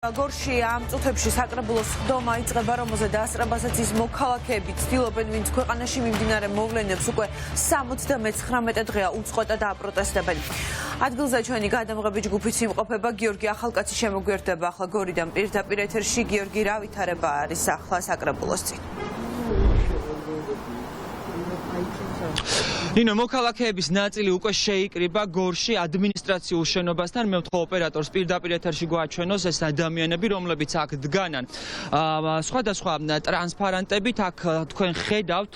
გორში ამ წუთებში საკრებულოს ხდომა იწყება, რომელზე დაასწრებასაც ის მოქალაქეები ცდილობენ, ვინც ქვეყანაში მიმდინარე მოვლენებს უკვე 79 დღეა უწყვეტად აპროტესტებენ. ადგილზე ჩვენი გადამღები ჯგუფიც იმყოფება, გიორგი ახალკაცი შემოგვიერთდება ახლა გორიდან პირდაპირ ეთერში. გიორგი, რა ვითარება არის ახლა საკრებულოს წინ? ნინო, მოქალაქეების ნაწილი უკვე შეიკრიბა გორში ადმინისტრაციულ შენობასთან. მე ვთხოვ ოპერატორს პირდაპირ ეთერში გვაჩვენოს ეს ადამიანები, რომლებიც აქ დგანან სხვადასხვა ტრანსპარანტებით. აქ თქვენ ხედავთ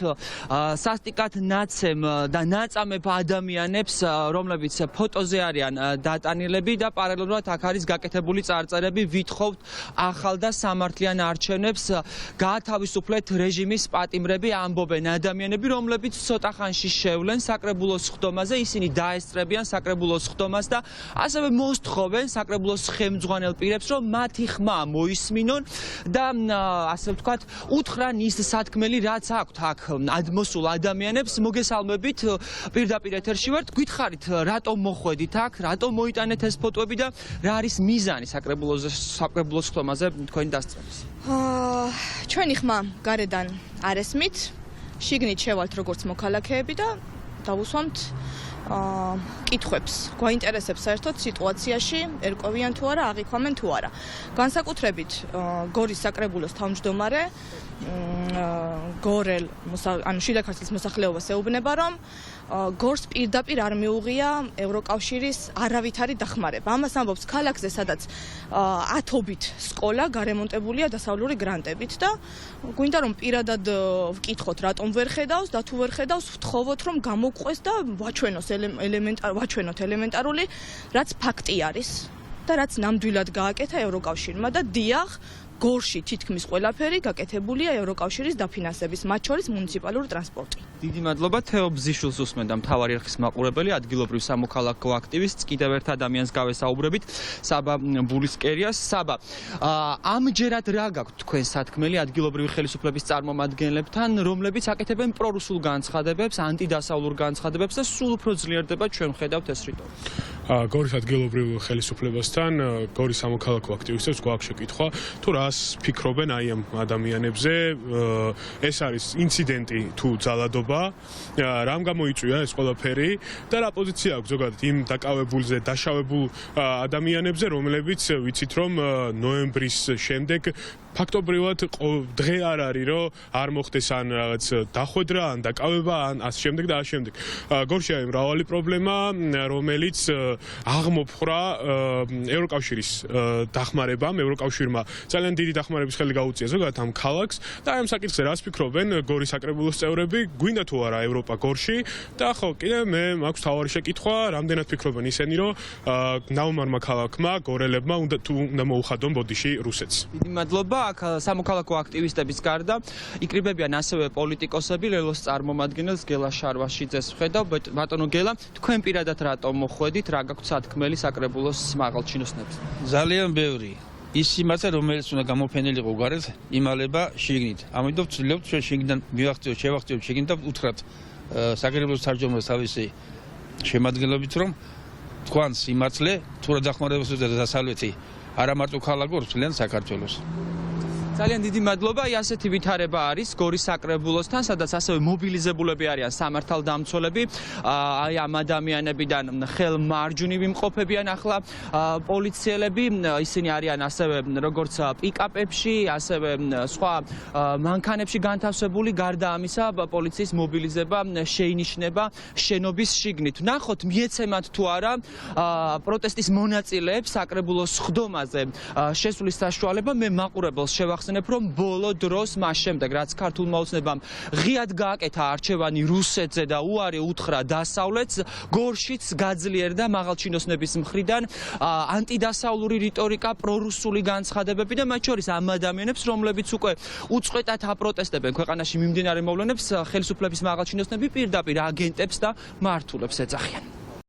სასტიკად ნაცემ და ნაწამებ ადამიანებს, რომლებიც ფოტოზე არიან დატანილები და პარალელურად აქ არის გაკეთებული წარწერები. ვითხოვთ ახალ და სამართლიან არჩევნებს გაათავისუფლეთ რეჟიმის პატიმრები, ამბობენ ადამიანები, რომლებიც ცოტა ხანში საკრებულოს ხდომაზე. ისინი დაესწრებიან საკრებულოს ხდომას და ასევე მოსთხოვენ საკრებულოს ხელმძღვანელ პირებს, რომ მათი ხმა მოისმინონ და ასე ვთქვათ, უთხრან ის სათქმელი, რაც აქვთ აქ მოსულ ადამიანებს. მოგესალმებით, პირდაპირ ეთერში ვართ. გითხარით, რატომ მოხვედით აქ, რატომ მოიტანეთ ეს ფოტოები და რა არის მიზანი საკრებულოს ხდომაზე თქვენი დასწრების? ჩვენი ხმა გარედან არ ესმით, შიგნით შევალთ როგორც მოქალაქეები და დავუსვამთ კითხვებს. გვაინტერესებს საერთოდ სიტუაციაში ერკვევიან თუ არა, აღიქვამენ თუ არა. განსაკუთრებით გორის საკრებულოს თავმჯდომარე გორელ, ანუ შიდა ქართლის მოსახლეობას ეუბნება, რომ გორს პირდაპირ არ მიუღია ევროკავშირის არავითარი დახმარება. ამას ამბობს ქალაქზე, სადაც ათობით სკოლა გარემონტებულია დასავლური გრანტებით და გვინდა რომ პირადად ვკითხოთ, რატომ ვერ ხედავს და თუ ვერ ხედავს, ვთხოვოთ რომ გამოგყვეს და ვაჩვენოთ ელემენტარული, რაც ფაქტი არის და რაც ნამდვილად გააკეთა ევროკავშირმა და დიახ, გორში თითქმის ყველაფერი გაკეთებულია ევროკავშირის დაფინანსების, მათ შორის მუნიციპალური ტრანსპორტი. დიდი მადლობა. თეო ბზიშვილს უსმენდა, მთავარი არხის მაყურებელი, ადგილობრივ სამოქალაქო აქტივისტს. კიდევ ერთ ადამიანს გავესაუბრებით, საბა ბულისკერიას. საბა, ამჯერად რა გაქვთ თქვენ სათქმელი ადგილობრივი ხელისუფლების წარმომადგენლებთან, რომლებიც აკეთებენ პრორუსულ განცხადებებს, ანტიდასავლურ განცხადებებს და სულ უფრო ძლიერდება, ჩვენ ვხედავთ ეს რიტორი. გორის ადგილობრივ ხელისუფლებასთან, გორის სამოქალაქო აქტივისტებს გვაქვს შეკითხვა, თუ რას ფიქრობენ აი ამ ადამიანებზე, ეს არის ინციდენტი თუ ძალადობა, რამ გამოიწვია ეს ყველაფერი და რა პოზიცია აქვს ზოგადად იმ დაკავებულზე, დაშავებულ ადამიანებზე, რომლებიც ვიცით რომ ნოემბრის შემდეგ ფაქტობრივად დღე არ არის, რომ არ მოხდეს ან რაღაც დახვედრა, ან დაკავება, ან ამ შემდეგ და ამ შემდეგ. გორში არის მრავალი პრობლემა, რომელიც აღმოფხვრა ევროკავშირის დახმარებამ, ევროკავშირმა ძალიან დიდი დახმარების ხელი გაუწია ზოგადად ამ ქალაქს და ამ საკითხზე რას ფიქრობენ გორის საკრებულოს წევრები, გვინდა თუ არა ევროპა გორში და ხო, კიდე მე მაქვს თავარი შეკითხვა, რამდენად ფიქრობენ ისინი, რომ ნაუმარმა ქალაქმა, გორელებმა უნდა მოუხადონ ბოდიში რუსეთს. დიდი მადლობა. აქ სამოქალაქო აქტივისტების გარდა იკრიბებიან ასევე პოლიტიკოსები, ლელოს წარმომადგენელს გელა შარვაშიძეს ვხედავ. ბატონო გელა, თქვენ პირადად რატომ მოხვედით, რა გაქვთ სათქმელი საკრებულოს მაღალჩინოსნებს? ძალიან ბევრი. ის სიმართლე, რომელიც უნდა გამოფენილიყო გარეთ, იმალება შიგნით. ამიტომ ვცდილობთ ჩვენ შიგნიდან შევახციოთ შიგნით და უთხრათ საკრებულოს თავმჯდომარეს თავისი შემადგენლობით, რომ თქვენ სიმართლე თუ რა დახმარებას უწევთ დასავლეთი, არა მარტო ქალაქ გორს, მთლიან საქართველოს. ძალიან დიდი მადლობა. ასეთი ვითარება არის გორის საკრებულოსთან, სადაც ასევე მობილიზებულები არიან სამართალდამცველები. აი ამ ადამიანებიდან ხელმარჯვნივ იმყოფებიან ახლა პოლიციელები. ისინი არიან ასევე როგორც პიკაპებში, ასევე სხვა მანქანებში განთავსებული. გარდა ამისა, პოლიციის მობილიზება შეინიშნება შენობის შიგნით. ნახოთ, მიეცემათ თუ არა პროტესტის მონაწილეებს საკრებულოს ხდომაზე შესulis საშუალება. მე მაყურებელს შევახსენებ, რომ ბოლო დროს მას შემდეგ, რაც ქართულმა ოცნებამ ღიად გააკეთა არჩევანი რუსეთზე და უარი უთხრა დასავლეთს, გორშიც გაძლიერდა მაღალჩინოსნების მხრიდან ანტიდასავლური რიტორიკა, პრორუსული განცხადებები და მათ შორის ამ ადამიანებს, რომლებიც უკვე უწყვეტად აპროტესტებენ ქვეყანაში მიმდინარე მოვლენებს, ხელისუფლების მაღალჩინოსნები პირდაპირ აგენტებს და მართულებს ეძახიან.